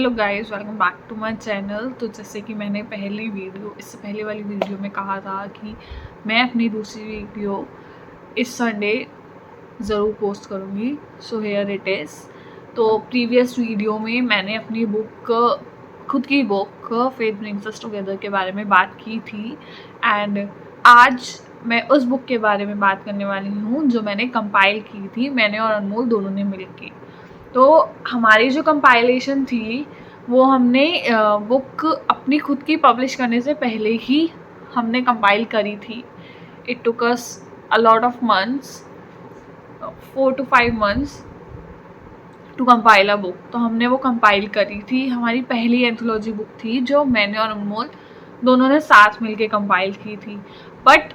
Hello guys, welcome back to my channel. तो जैसे कि मैंने इससे पहले वाली वीडियो में कहा था कि मैं अपनी दूसरी वीडियो इस संडे ज़रूर पोस्ट करूँगी। So here it is. तो प्रीवियस वीडियो में मैंने अपनी खुद की book faith brings us together के बारे में बात की थी, एंड आज मैं उस बुक के बारे में बात करने वाली हूँ जो मैंने कंपाइल की थी, मैंने और अनमोल दोनों ने मिलकर। तो हमारी जो कंपाइलेशन थी वो हमने बुक अपनी खुद की पब्लिश करने से पहले ही हमने कंपाइल करी थी। It took us a lot of months, 4 to 5 months to compile a book. तो हमने वो कंपाइल करी थी। हमारी पहली एंथोलॉजी बुक थी जो मैंने और अनमोल दोनों ने साथ मिलके कंपाइल की थी। बट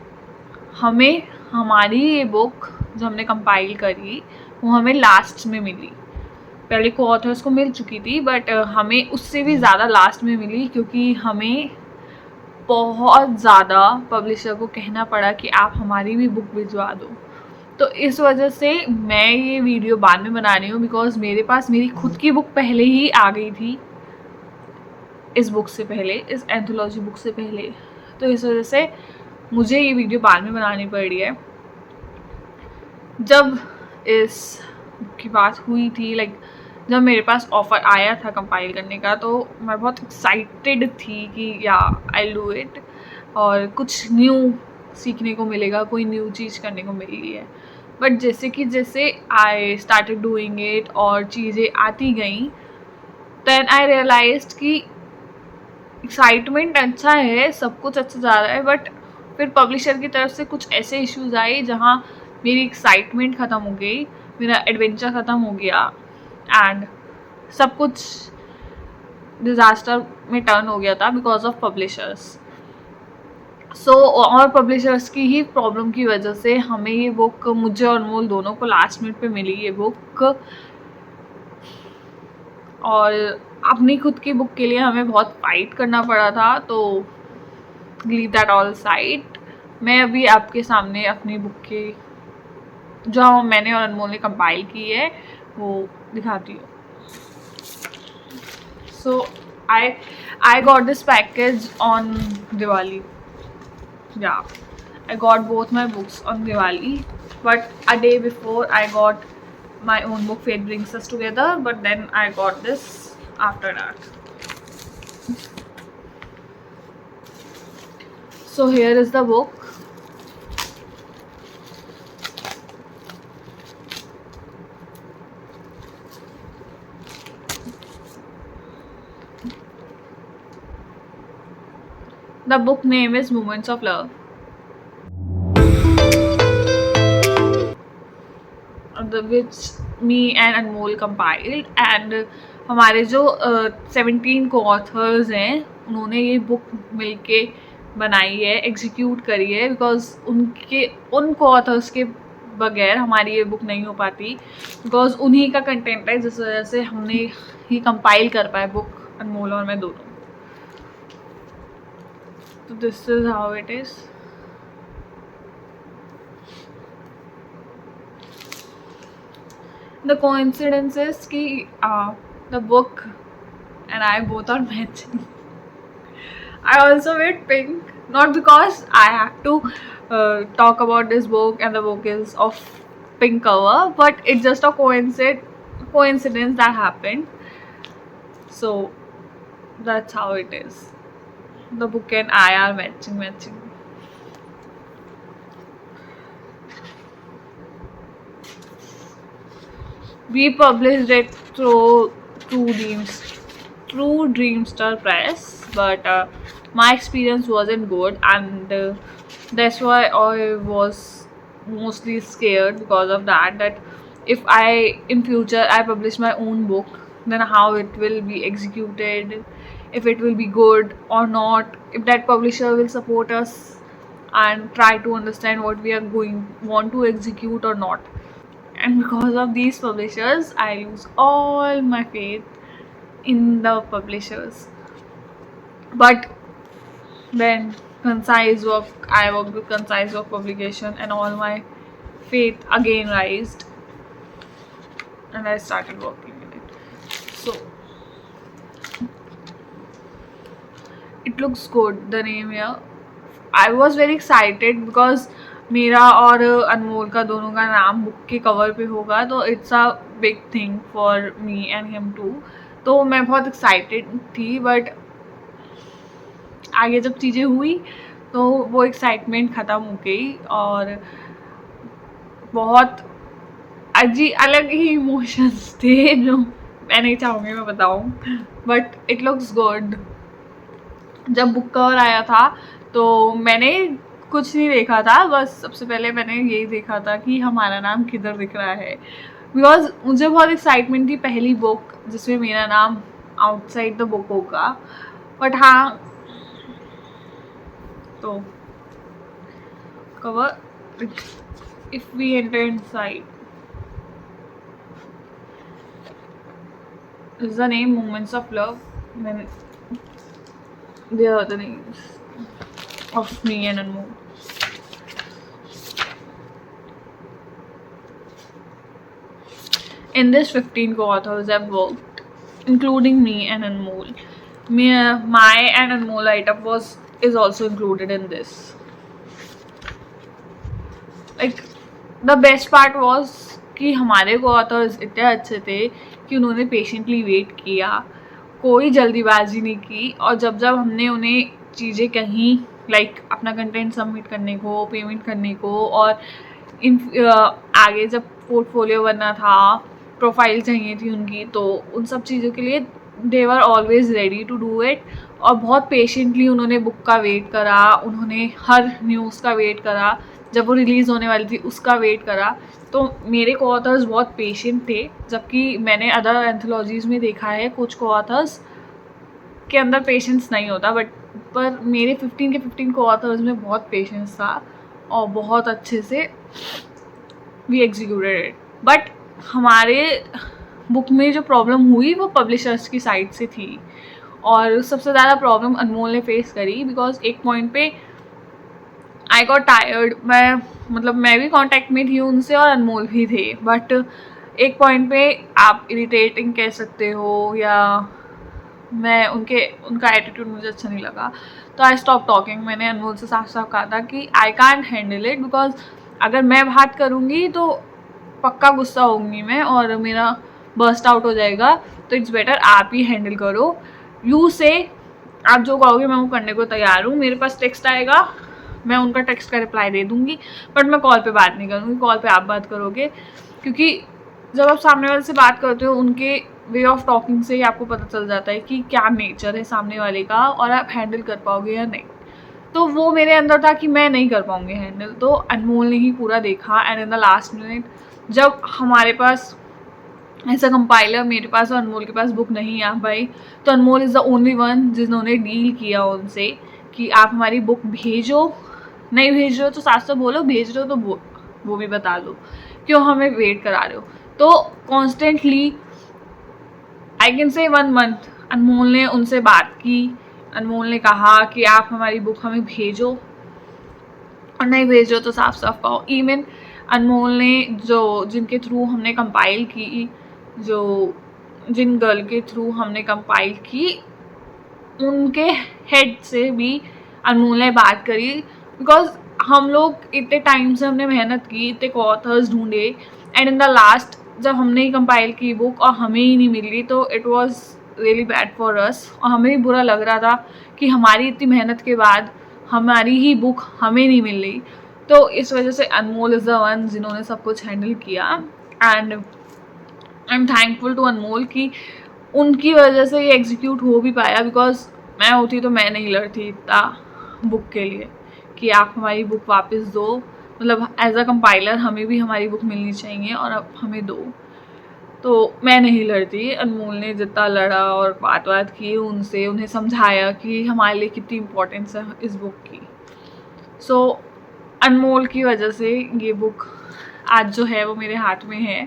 हमारी ये बुक जो हमने कंपाइल करी वो हमें लास्ट में मिली। पहले को ऑथर्स को मिल चुकी थी, बट हमें उससे भी ज़्यादा लास्ट में मिली, क्योंकि हमें बहुत ज़्यादा पब्लिशर को कहना पड़ा कि आप हमारी भी बुक भिजवा दो। तो इस वजह से मैं ये वीडियो बाद में बना रही हूँ, बिकॉज मेरे पास मेरी खुद की बुक पहले ही आ गई थी इस बुक से पहले, इस एंथोलॉजी बुक से पहले। तो इस वजह से मुझे ये वीडियो बाद में बनानी पड़ रही है। जब इस बुक की बात हुई थी, जब मेरे पास ऑफ़र आया था कंपाइल करने का, तो मैं बहुत एक्साइटेड थी कि या आई डू इट, और कुछ न्यू सीखने को मिलेगा, कोई न्यू चीज़ करने को मिल रही है। बट जैसे आई स्टार्टेड डूइंग इट और चीज़ें आती गई, देन आई रियलाइज्ड कि एक्साइटमेंट अच्छा है, सब कुछ अच्छा जा रहा है, बट फिर पब्लिशर की तरफ से कुछ ऐसे इश्यूज आए जहाँ मेरी एक्साइटमेंट ख़त्म हो गई, मेरा एडवेंचर ख़त्म हो गया, एंड सब कुछ डिज़ास्टर में टर्न हो गया था बिकॉज ऑफ पब्लिशर्स। सो और पब्लिशर्स की ही प्रॉब्लम की वजह से हमें ये बुक, मुझे और अनमोल दोनों को लास्ट मिनट पे मिली ये बुक। और अपनी खुद की बुक के लिए हमें बहुत फाइट करना पड़ा था। तो लीव दैट ऑल साइड, मैं अभी आपके सामने अपनी बुक की जो मैंने और अनमोल ने कंपाइल की है वो दिखाती हूँ। सो I got this package on Diwali. Yeah, I got both my books on Diwali, but a day before I got my own book Fate Brings Us Together, but then I got this after that. So here is the book. The book name is Moments of Love, which me and Anmol compiled, and हमारे जो 17 को authors हैं उन्होंने ये book मिलके बनाई है, execute करी है, बिकॉज उन को ऑथर्स के बगैर हमारी ये बुक नहीं हो पाती, बिकॉज उन्हीं का कंटेंट है जिस वजह से हमने ही कंपाइल कर पाए बुक, अनमोल और मैं दोनों। तो this is how it is. The coincidence is कि the book and I both are matching. I also wear pink, not because I have to talk about this book and the book is of pink cover, but it's just a coincidence that happened. So that's how it is. The book and I are matching. We published it through Dreamstar Press, but my experience wasn't good, and that's why I was mostly scared because of that if in future I publish my own book, then how it will be executed, if it will be good or not, if that publisher will support us and try to understand what we are want to execute or not. And because of these publishers, I lose all my faith in the publishers. But then I worked with Concise Work Publication, and all my faith again rised, and I started working in it. So it looks good the name here. I was very excited because मेरा और अनमोल का दोनों का नाम book के cover पे होगा, तो it's a big thing for me and him too. तो मैं बहुत एक्साइटेड थी, बट आगे जब चीज़ें हुई तो वो एक्साइटमेंट ख़त्म हो गई और बहुत अलग ही इमोशंस थे जो मैं नहीं चाहूँगी मैं बताऊँ, बट इट लुक्स गुड. जब बुक कवर आया था तो मैंने कुछ नहीं देखा था, बस सबसे पहले मैंने यही देखा था कि हमारा नाम किधर दिख रहा है, बिकॉज मुझे बहुत एक्साइटमेंट थी पहली बुक जिसमें मेरा नाम आउटसाइड द बुक होगा. बट हाँ, तो cover if we enter inside is the name Moments of Love. Then they are the names of me and Anmol. In this 15 co-authors have worked, including me and Anmol. My and Anmol write-up is also included in this. Like the best part was कि हमारे co-authors इतने अच्छे थे कि उन्होंने patiently wait किया, कोई जल्दीबाजी नहीं की. और जब जब हमने उन्हें चीज़ें कहीं लाइक अपना कंटेंट सबमिट करने को, पेमेंट करने को, और आगे जब पोर्टफोलियो बनना था, प्रोफाइल चाहिए थी उनकी, तो उन सब चीज़ों के लिए they were always ready to do it. और बहुत पेशेंटली उन्होंने बुक का वेट करा, उन्होंने हर न्यूज़ का वेट करा, जब वो रिलीज़ होने वाली थी उसका वेट करा. तो मेरे को-ऑथर्स बहुत पेशेंट थे, जबकि मैंने अदर एंथोलॉजीज़ में देखा है कुछ को-ऑथर्स के अंदर पेशेंस नहीं होता, पर मेरे 15 के 15 को-ऑथर्स में बहुत पेशेंस था और बहुत अच्छे से वी एग्जीक्यूटेड इट. बट हमारे बुक में जो प्रॉब्लम हुई वो पब्लिशर्स की साइड से थी, और सबसे ज़्यादा प्रॉब्लम अनमोल ने फेस करी. बिकॉज एक पॉइंट पे आई गॉट टायर्ड. मैं भी कांटेक्ट में थी उनसे और अनमोल भी थे, बट एक पॉइंट पे आप इरिटेटिंग कह सकते हो, या मैं उनका एटीट्यूड मुझे अच्छा नहीं लगा, तो आई स्टॉप टॉकिंग. मैंने अनमोल से साफ साफ कहा था कि I can't handle it, because अगर मैं बात करूँगी तो पक्का गुस्सा होंगी मैं और मेरा बर्स्ट आउट हो जाएगा. तो इट्स बेटर आप ही हैंडल करो. यू से आप जो कहोगे मैं वो करने को तैयार हूँ. मेरे पास टेक्स्ट आएगा, मैं उनका टेक्स्ट का रिप्लाई दे दूँगी, बट मैं कॉल पे बात नहीं करूँगी. कॉल पे आप बात करोगे, क्योंकि जब आप सामने वाले से बात करते हो उनके वे ऑफ टॉकिंग से ही आपको पता चल जाता है कि क्या नेचर है सामने वाले का और आप हैंडल कर पाओगे या नहीं. तो वो मेरे अंदर था कि मैं नहीं कर पाऊँगी हैंडल. तो अनमोल ने ही पूरा देखा, and in the last minute जब हमारे पास ऐसा कंपाइलर मेरे पास और अनमोल के पास बुक नहीं आ पाई, तो अनमोल इज़ द ओनली वन जिन्होंने डील किया उनसे कि आप हमारी बुक भेजो, नहीं भेज रहे हो तो साथ साथ बोलो, भेज रहे हो तो वो भी बता दो, क्यों हमें वेट करा रहे हो. तो constantly I can say 1 month अनमोल ने उनसे बात की. अनमोल ने कहा कि आप हमारी बुक हमें भेजो, और नहीं भेज रहे हो तो साफ साफ कहो. इवन अनमोल ने जिनके थ्रू हमने कंपाइल की, जिन गर्ल के थ्रू हमने कंपाइल की, उनके हेड से भी अनमोल ने बात करी. बिकॉज हम लोग इतने टाइम से हमने मेहनत की, इतने ऑथर्स ढूंढे, एंड इन द लास्ट जब हमने ही कंपाइल की बुक और हमें ही नहीं मिली, तो it was really bad for us. और हमें भी बुरा लग रहा था कि हमारी इतनी मेहनत के बाद हमारी ही बुक हमें नहीं मिल रही. तो इस वजह से अनमोल इज़ द वन जिन्होंने सब कुछ हैंडल किया, and I am thankful to Anmol कि उनकी वजह से ये एग्जीक्यूट हो भी पाया. बिकॉज मैं होती तो मैं नहीं लड़ती इतना बुक के लिए कि आप हमारी बुक वापस दो. एज अ कंपाइलर हमें भी हमारी बुक मिलनी चाहिए और अब हमें दो. तो मैं नहीं लड़ती. अनमोल ने जितना लड़ा और बात की उनसे, उन्हें समझाया कि हमारे लिए कितनी इम्पोर्टेंस है इस बुक की. सो अनमोल की वजह से ये बुक आज जो है वो मेरे हाथ में है.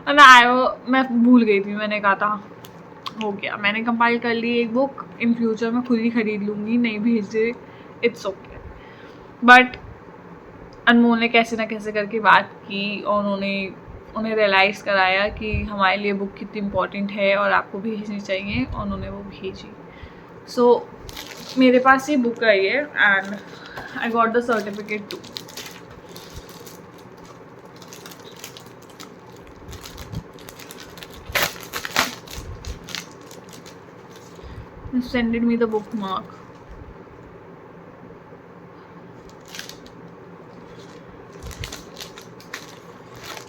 मैं भूल गई थी. मैंने कहा था हो गया, मैंने कंपाइल कर ली एक बुक, इन फ्यूचर मैं खुद ही खरीद लूँगी, नहीं भेज दे, इट्स ओके. बट अनमोल ने कैसे ना कैसे करके बात की और उन्हें रियलाइज़ कराया कि हमारे लिए बुक कितनी इम्पोर्टेंट है और आपको भेजनी चाहिए, और उन्होंने वो भेजी. सो मेरे पास ये बुक आई है and I got the certificate too. Sended me the bookmark.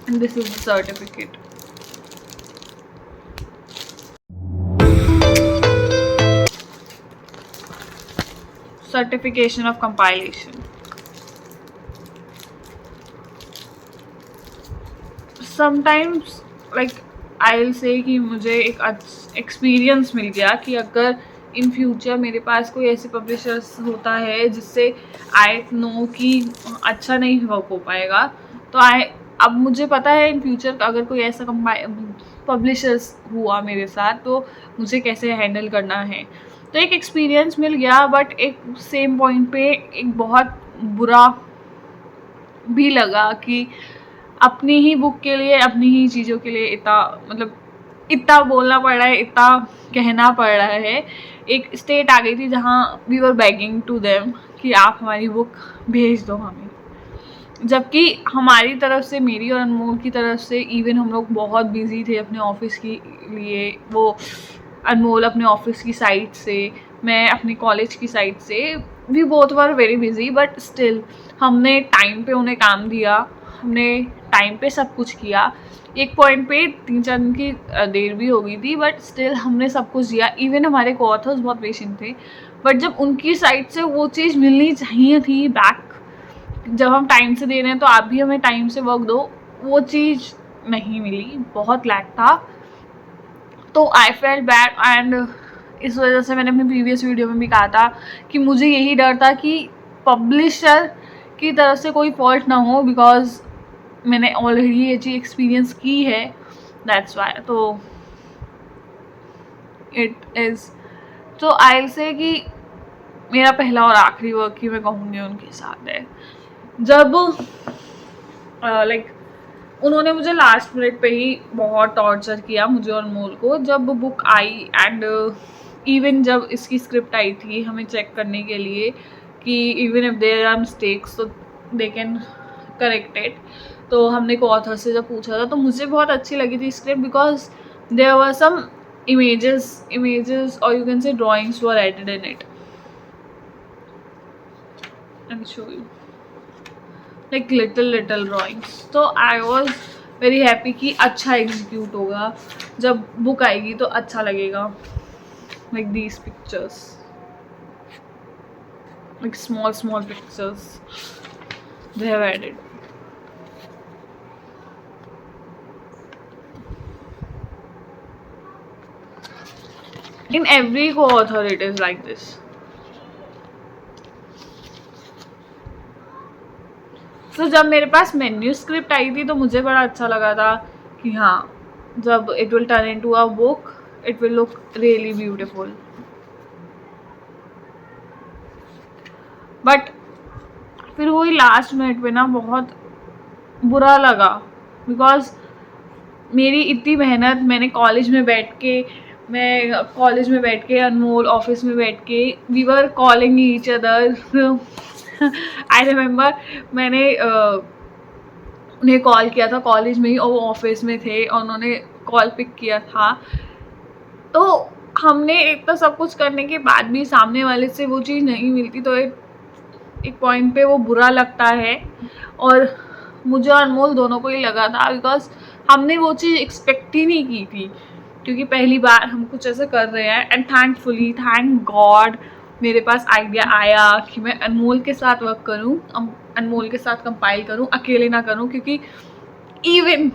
And this is the certificate. Certification of compilation. Sometimes like I'll say कि मुझे एक एक्सपीरियंस मिल गया कि अगर इन फ्यूचर मेरे पास कोई ऐसे पब्लिशर्स होता है जिससे आई नो कि अच्छा नहीं वर्क हो पाएगा, तो अब मुझे पता है इन फ्यूचर अगर कोई ऐसा पब्लिशर्स हुआ मेरे साथ तो मुझे कैसे हैंडल करना है. तो एक एक्सपीरियंस मिल गया. बट एक सेम पॉइंट पे एक बहुत बुरा भी लगा कि अपनी ही बुक के लिए, अपनी ही चीज़ों के लिए इतना बोलना पड़ रहा है, इतना कहना पड़ रहा है. एक स्टेट आ गई थी जहाँ we were begging to them कि आप हमारी बुक भेज दो हमें, जबकि हमारी तरफ से, मेरी और अनमोल की तरफ से, इवन हम लोग बहुत बिजी थे अपने ऑफिस के लिए. वो अनमोल अपने ऑफिस की साइड से, मैं अपने कॉलेज की साइड से, we both were very busy. But still हमने टाइम पे उन्हें काम दिया, हमने टाइम पे सब कुछ किया. एक पॉइंट पे 3-4 दिन की देर भी हो गई थी, बट स्टिल हमने सब कुछ दिया. इवन हमारे को-ऑथर्स बहुत पेशेंट थे. बट जब उनकी साइड से वो चीज़ मिलनी चाहिए थी बैक, जब हम टाइम से दे रहे हैं तो आप भी हमें टाइम से वर्क दो, वो चीज़ नहीं मिली. बहुत लैक था. तो आई फेल्ट बैड एंड इस वजह से मैंने अपनी प्रीवियस वीडियो में भी कहा था कि मुझे यही डर था कि पब्लिशर की तरफ से कोई फॉल्ट ना हो, बिकॉज मैंने ऑलरेडी ये चीज़ एक्सपीरियंस की है. That's why. तो इट इज़, तो आई से कि मेरा पहला और आखिरी वर्क ही मैं कहूँगी उनके साथ है. जब उन्होंने मुझे लास्ट मिनट पे ही बहुत टॉर्चर किया, मुझे और अनमोल को. जब बुक आई एंड इवन जब इसकी स्क्रिप्ट आई थी हमें चेक करने के लिए कि even if there are mistakes तो दे कैन करेक्ट इट, तो हमने को ऑथर से जब पूछा था तो मुझे बहुत अच्छी लगी थी script, because there were some images or you can say drawings were added in it. I'll show you like little drawings. तो I was very happy कि अच्छा execute होगा, जब book आएगी तो अच्छा लगेगा. Like these pictures, like small pictures they have added. In every co-author it is like this. तो जब मेरे पास मेन्यू स्क्रिप्ट आई थी तो मुझे बड़ा अच्छा लगा था कि हाँ, जब it will turn into a book it will look really beautiful. But फिर वही लास्ट मिनट पे ना बहुत बुरा लगा, बिकॉज मेरी इतनी मेहनत, मैंने कॉलेज में बैठ के अनमोल ऑफिस में बैठ के, we were calling each other. I remember मैंने उन्हें कॉल किया था कॉलेज में ही और वो ऑफिस में थे और उन्होंने कॉल पिक किया था. तो हमने इतना सब कुछ करने के बाद भी सामने वाले से वो चीज़ नहीं मिलती तो एक पॉइंट पे वो बुरा लगता है. और मुझे और अनमोल दोनों को ही लगा था, बिकॉज हमने वो चीज़ एक्सपेक्ट ही नहीं की थी, क्योंकि पहली बार हम कुछ ऐसा कर रहे हैं. एंड थैंकफुली, थैंक गॉड, मेरे पास आइडिया आया कि मैं अनमोल के साथ वर्क करूं, अनमोल के साथ कंपाइल करूं, अकेले ना करूं. क्योंकि इवन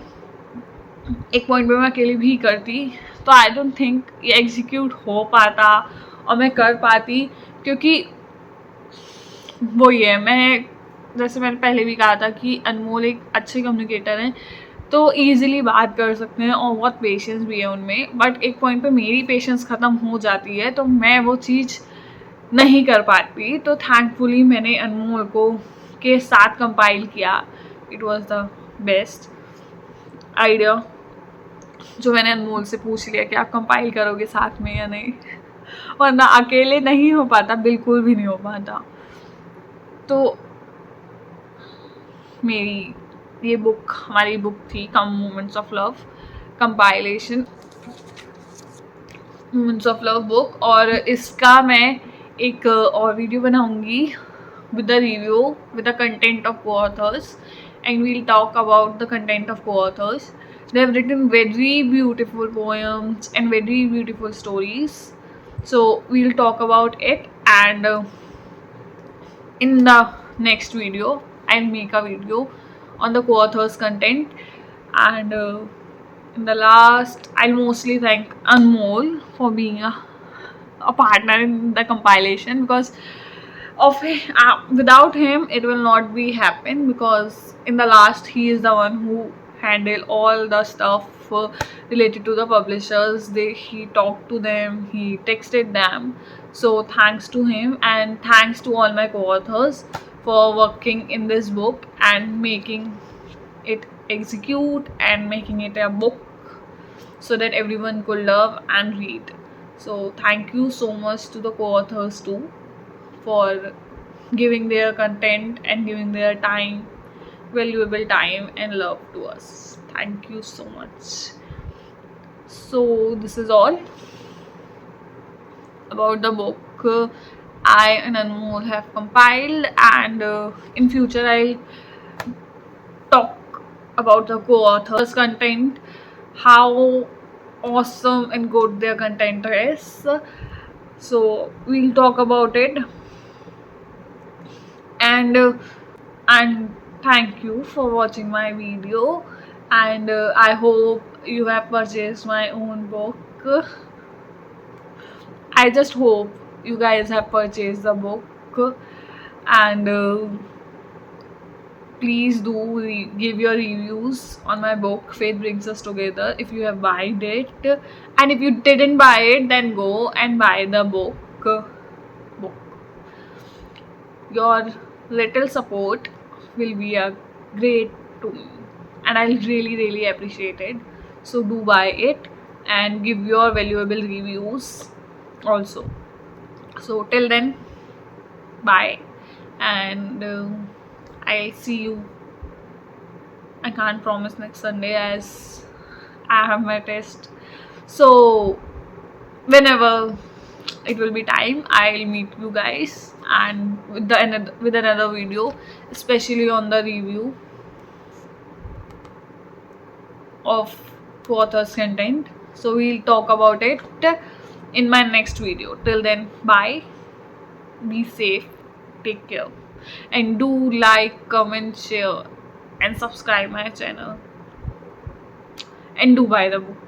एक पॉइंट पे मैं अकेले भी करती तो आई डोंट थिंक ये एग्जीक्यूट हो पाता और मैं कर पाती. क्योंकि वो ये मैं, जैसे मैंने पहले भी कहा था कि अनमोल एक अच्छे कम्युनिकेटर हैं, तो ईजिली बात कर सकते हैं और बहुत पेशेंस भी है उनमें. बट एक पॉइंट पे मेरी पेशेंस ख़त्म हो जाती है तो मैं वो चीज़ नहीं कर पाती. तो थैंकफुली मैंने अनमोल को के साथ कंपाइल किया. It was the best idea जो मैंने अनमोल से पूछ लिया कि आप कंपाइल करोगे साथ में या नहीं. वरना अकेले नहीं हो पाता, बिल्कुल भी नहीं हो पाता। तो मेरी ये बुक हमारी बुक थी come moments of love, compilation moments of love book, और इसका मैं एक और वीडियो बनाऊंगी with the review, with the content of co-authors, and we'll talk about the content of co-authors. They have written very beautiful poems and very beautiful stories, so we'll talk about it. And in the next video I'll make a video on the co-authors content. And in the last, I'll mostly thank Anmol for being a partner in the compilation, because of without him it will not be happen, because in the last he is the one who handle all the stuff related to the publishers. He talked to them, he texted them. So thanks to him, and thanks to all my co-authors for working in this book and making it execute and making it a book so that everyone could love and read. So thank you so much to the co-authors too for giving their content and giving their time, valuable time and love to us. Thank you so much. So this is all about the book I and Anmol have compiled, and in future I'll talk about the co-authors content, how awesome and good their content is. So we'll talk about it. And thank you for watching my video, and I hope you have purchased my own book. I just hope you guys have purchased the book, and please do give your reviews on my book Faith Brings Us Together if you have bought it, and if you didn't buy it, then go and buy the book. Your little support will be a great to me, and I'll really appreciate it. So do buy it and give your valuable reviews also. So till then, bye, and I'll see you. I can't promise next Sunday as I have my test. So whenever it will be time, I'll meet you guys and with another video, especially on the review of co-author's content. So we'll talk about it in my next video. Till then, bye, be safe, take care, and do like, comment, share and subscribe my channel, and do buy the book.